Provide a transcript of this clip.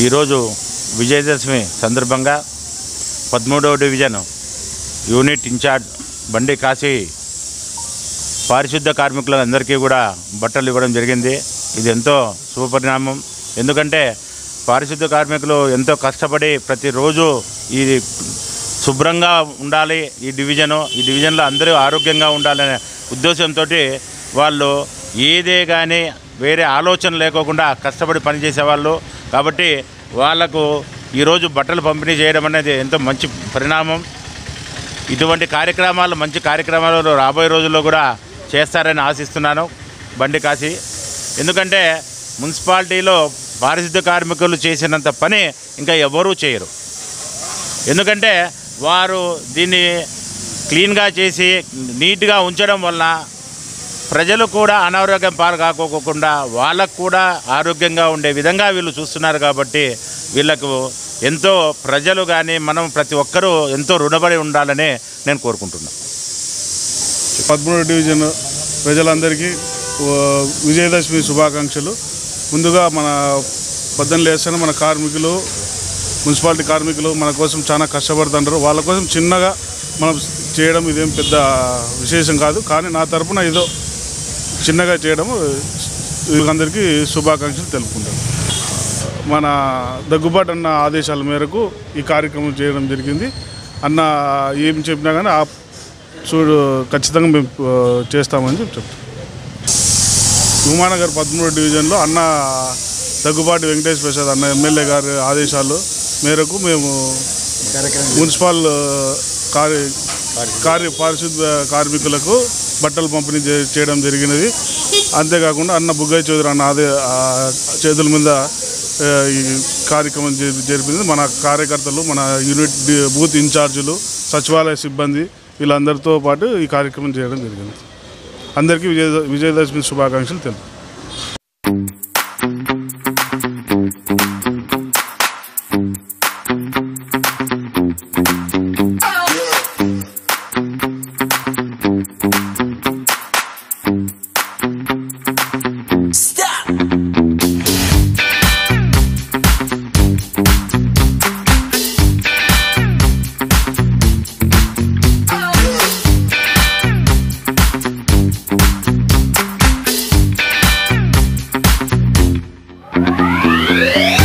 ఈరోజు విజయదశమి సందర్భంగా 13వ division unit incharge బండి కాశీ పారిశుద్ధ కార్మికులందరికీ కూడా బట్టలు ఇవ్వడం జరిగింది. ఇది ఎంతో శుభపరిణామం. ఎందుకంటే పారిశుద్ధ కార్మికులు ఎంతో కష్టపడి ప్రతిరోజు ఈ శుభ్రంగా ఉండాలి, ఈ డివిజన్లో అందరూ ఆరోగ్యంగా ఉండాలనే ఉద్దేశంతో వాళ్ళు ఏదే కానీ వేరే ఆలోచన లేకోకుండా కష్టపడి పనిచేసేవాళ్ళు. కాబట్టి వాళ్లకు ఈరోజు బట్టలు పంపిణీ చేయడం అనేది ఎంతో మంచి పరిణామం. ఇటువంటి కార్యక్రమాలు, మంచి కార్యక్రమాలు రాబోయే రోజుల్లో కూడా చేస్తారని ఆశిస్తున్నాను బండి కాశీ. ఎందుకంటే మున్సిపాలిటీలో పారిశుద్ధ కార్మికులు చేసినంత పని ఇంకా ఎవరూ చేయరు. ఎందుకంటే వారు దీన్ని క్లీన్గా చేసి నీట్గా ఉంచడం వల్ల ప్రజలు కూడా అనారోగ్యం పాలు కాకోకుండా వాళ్ళకు కూడా ఆరోగ్యంగా ఉండే విధంగా వీళ్ళు చూస్తున్నారు. కాబట్టి వీళ్ళకు ఎంతో ప్రజలు కానీ మనం ప్రతి ఒక్కరూ ఎంతో రుణపడి ఉండాలని నేను కోరుకుంటున్నాను. 13వ డివిజన్ ప్రజలందరికీ విజయదశమి శుభాకాంక్షలు. ముందుగా మన పొద్దున్న లేస్తేనే మన కార్మికులు, మున్సిపాలిటీ కార్మికులు మన కోసం చాలా కష్టపడుతుంటారు. వాళ్ళ కోసం చిన్నగా మనం చేయడం ఇదేం పెద్ద విశేషం కాదు, కానీ నా తరపున ఏదో చిన్నగా చేయడం అందరికీ శుభాకాంక్షలు తెలుపుకుంటాను. మన దగ్గుబాటు అన్న ఆదేశాల మేరకు ఈ కార్యక్రమం చేయడం జరిగింది. అన్న ఏం చెప్పినా కానీ ఖచ్చితంగా మేము చేస్తామని చెప్తాం. ఉమానగర్ 13వ డివిజన్లో అన్న దగ్గుబాటి వెంకటేష్ ప్రసాద్ అన్న ఎమ్మెల్యే గారి ఆదేశాల మేరకు మేము మున్సిపల్ పారిశుద్ధ కార్మికులకు బట్టలు పంపిణీ చేయడం జరిగినది. అంతేకాకుండా అన్న బుగ్గయ్య చౌదరి అన్న చేతుల మీద ఈ కార్యక్రమం జరిపింది. మన కార్యకర్తలు, మన యూనిట్ బూత్ ఇన్ఛార్జీలు, సచివాలయ సిబ్బంది వీళ్ళందరితో పాటు ఈ కార్యక్రమం చేయడం జరిగింది. అందరికీ విజయదశమి శుభాకాంక్షలు తెలుపు. Yeah.